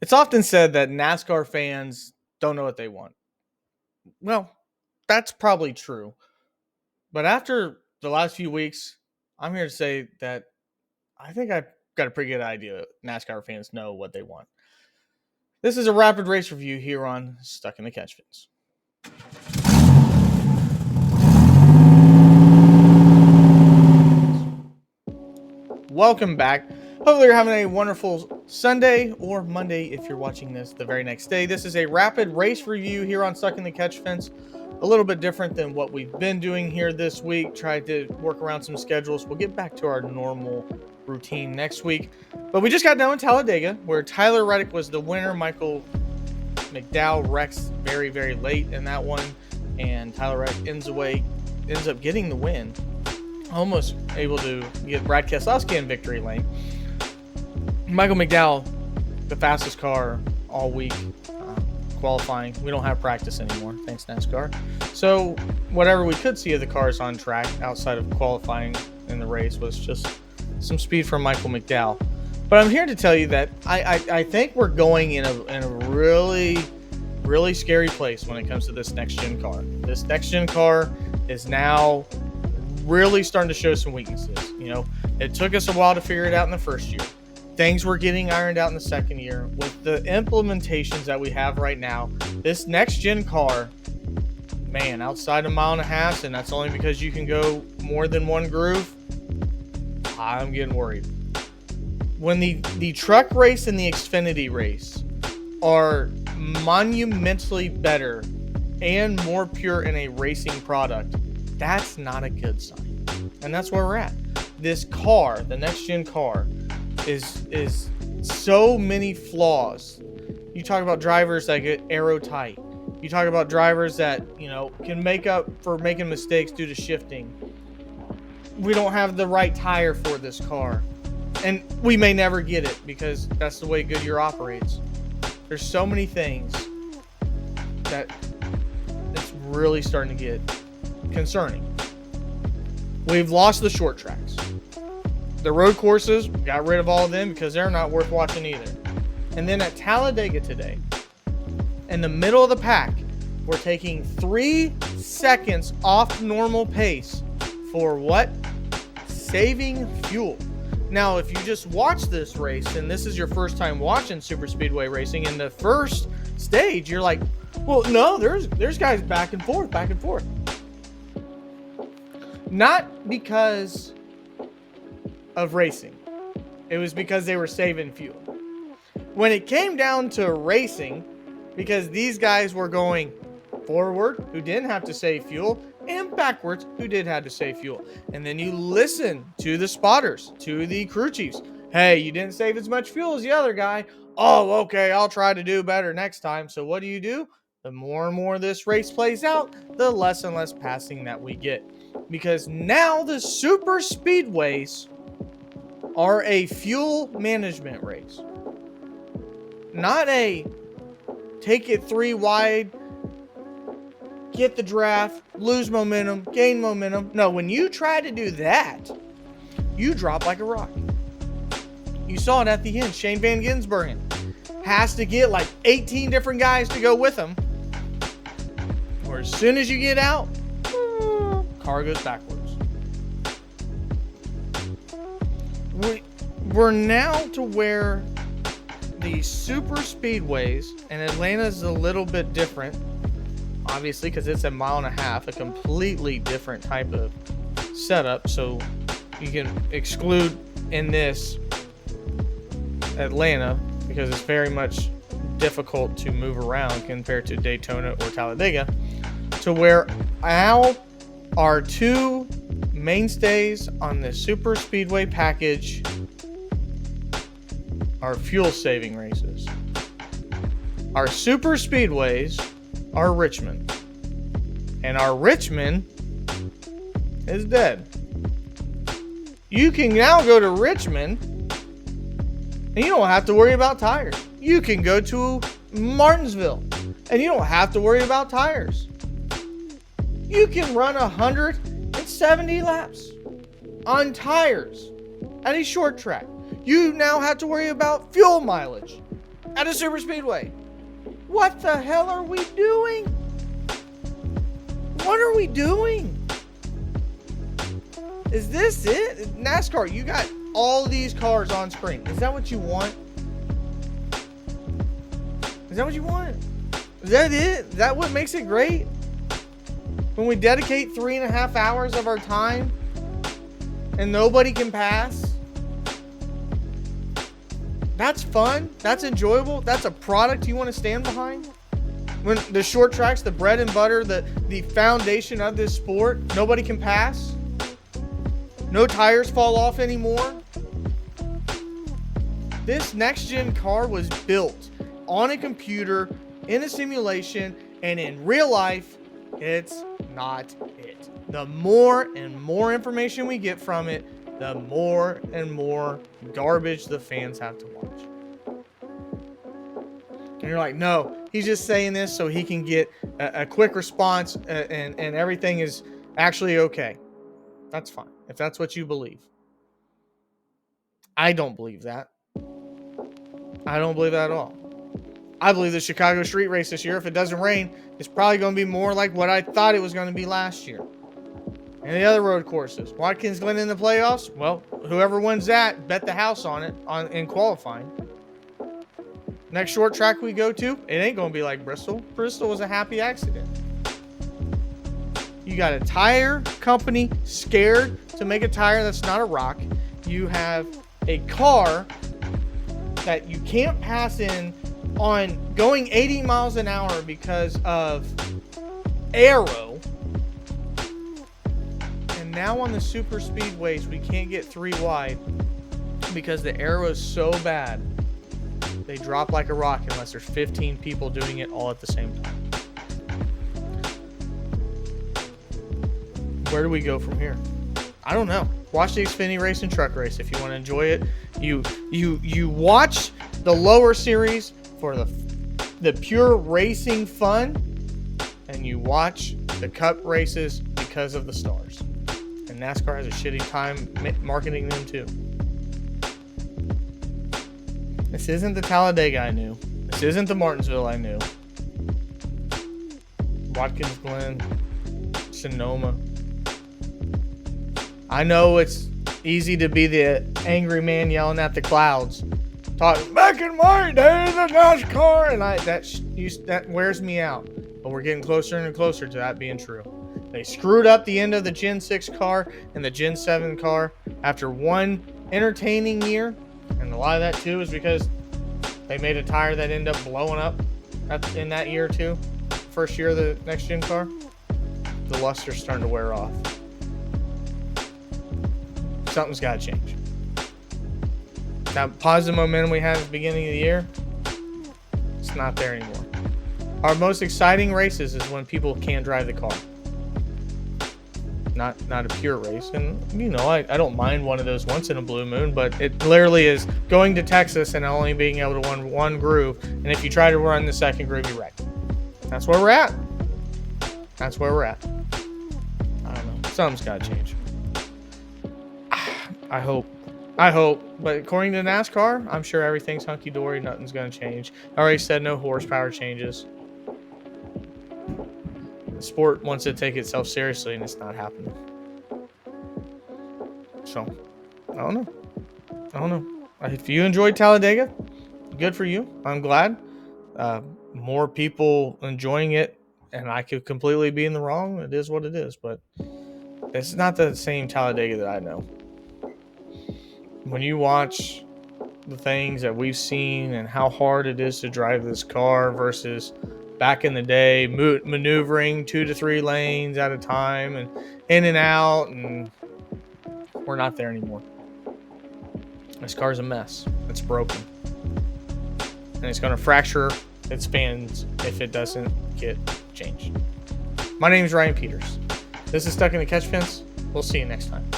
It's often said that NASCAR fans don't know what they want. Well, that's probably true. But after the last few weeks, I'm here to say that I think I've got a pretty good idea. NASCAR fans know what they want. This is a rapid race review here on Stuck in the Catch Fence. Welcome back. Hopefully you're having a wonderful Sunday or Monday if you're watching this the very next day. This is a rapid race review here on Stuck in the Catch Fence. A little bit different than what we've been doing here this week. Tried to work around some schedules. We'll get back to our normal routine next week. But we just got done with Talladega, where Tyler Reddick was the winner. Michael McDowell wrecks very, very late in that one. And Tyler Reddick ends up getting the win. Almost able to get Brad Keselowski in victory lane. Michael McDowell, the fastest car all week, qualifying. We don't have practice anymore, thanks NASCAR. So whatever we could see of the cars on track outside of qualifying in the race was just some speed from Michael McDowell. But I'm here to tell you that I think we're going in a really, really scary place when it comes to this next-gen car. This next-gen car is now really starting to show some weaknesses. You know, it took us a while to figure it out in the first year. Things were getting ironed out in the second year. With the implementations that we have right now, this next gen car, man, outside a mile and a half, and that's only because you can go more than one groove, I'm getting worried. When the truck race and the Xfinity race are monumentally better and more pure in a racing product, that's not a good sign. And that's where we're at. This car, the next gen car, is so many flaws. You talk about drivers that get aero tight. You talk about drivers that, can make up for making mistakes due to shifting. We don't have the right tire for this car. And we may never get it because that's the way Goodyear operates. There's so many things that it's really starting to get concerning. We've lost the short tracks. The road courses, we got rid of all of them because they're not worth watching either. And then at Talladega today, in the middle of the pack, we're taking 3 seconds off normal pace for what? Saving fuel. Now, if you just watch this race and this is your first time watching super speedway racing, in the first stage, you're like, well, no, there's guys back and forth. Not because of racing. It was because they were saving fuel. When it came down to racing, because these guys were going forward, who didn't have to save fuel, and backwards, who did have to save fuel. And then you listen to the spotters, to the crew chiefs. Hey, you didn't save as much fuel as the other guy. Oh, okay, I'll try to do better next time. So what do? The more and more this race plays out, the less and less passing that we get. Because now the super speedways are a fuel management race. Not a take it 3 wide, get the draft, lose momentum, gain momentum. No, when you try to do that, you drop like a rock. You saw it at the end. Shane Van Gisbergen has to get like 18 different guys to go with him. Or as soon as you get out, car goes backwards. We're now to where the super speedways, and Atlanta's a little bit different, obviously, because it's a mile and a half, a completely different type of setup. So you can exclude in this Atlanta because it's very much difficult to move around compared to Daytona or Talladega, to where now our 2 mainstays on the super speedway package are fuel saving races. Our super speedways are Richmond, and our Richmond is dead. You can now go to Richmond and you don't have to worry about tires. You can go to Martinsville and you don't have to worry about tires. You can run 170 laps on tires at a short track. You now have to worry about fuel mileage. at a super speedway. What the hell are we doing? What are we doing? Is this it? NASCAR, you got all these cars on screen. Is that what you want? Is that what you want? Is that it? Is that what makes it great? When we dedicate 3.5 hours of our time and nobody can pass? That's fun. That's enjoyable. That's a product you want to stand behind. When the short tracks, the bread and butter, the foundation of this sport, nobody can pass. No tires fall off anymore. This next gen car was built on a computer, in a simulation, and in real life, it's not it. The more and more information we get from it, the more and more garbage the fans have to watch. And you're like, no, he's just saying this so he can get a quick response and everything is actually okay. That's fine, if that's what you believe. I don't believe that. I don't believe that at all. I believe the Chicago street race this year, if it doesn't rain, is probably going to be more like what I thought it was going to be last year. And the other road courses. Watkins Glen in the playoffs? Well, whoever wins that, bet the house on it in qualifying. Next short track we go to, it ain't going to be like Bristol. Bristol was a happy accident. You got a tire company scared to make a tire that's not a rock. You have a car that you can't pass in on going 80 miles an hour because of aero. And now on the super speedways, we can't get 3 wide because the aero is so bad. They drop like a rock unless there's 15 people doing it all at the same time. Where do we go from here? I don't know. Watch the Xfinity race and truck race if you want to enjoy it. You watch the lower series for the pure racing fun, and you watch the cup races because of the stars. And NASCAR has a shitty time marketing them too. This isn't the Talladega I knew. This isn't the Martinsville I knew. Watkins Glen, Sonoma. I know it's easy to be the angry man yelling at the clouds, talking back in my day, the NASCAR, and that wears me out. But we're getting closer and closer to that being true. They screwed up the end of the Gen 6 car and the Gen 7 car after one entertaining year, and a lot of that too is because they made a tire that ended up blowing up in that year too. First year of the next gen car, the luster's starting to wear off. Something's got to change. That positive momentum we had at the beginning of the year, it's not there anymore. Our most exciting races is when people can't drive the car. Not a pure race. And, I don't mind one of those once in a blue moon, but it literally is going to Texas and only being able to run one groove. And if you try to run the second groove, you wreck. That's where we're at. That's where we're at. I don't know. Something's got to change. I hope. But according to NASCAR, I'm sure everything's hunky-dory. Nothing's going to change. I already said no horsepower changes. The sport wants to take itself seriously, and it's not happening. So, I don't know. If you enjoyed Talladega, good for you. I'm glad. More people enjoying it, and I could completely be in the wrong. It is what it is, but it's not the same Talladega that I know. When you watch the things that we've seen and how hard it is to drive this car versus back in the day, maneuvering 2 to 3 lanes at a time and in and out, and we're not there anymore. This car's a mess. It's broken. And it's going to fracture its fans if it doesn't get changed. My name is Ryan Peters. This is Stuck in the Catch Fence. We'll see you next time.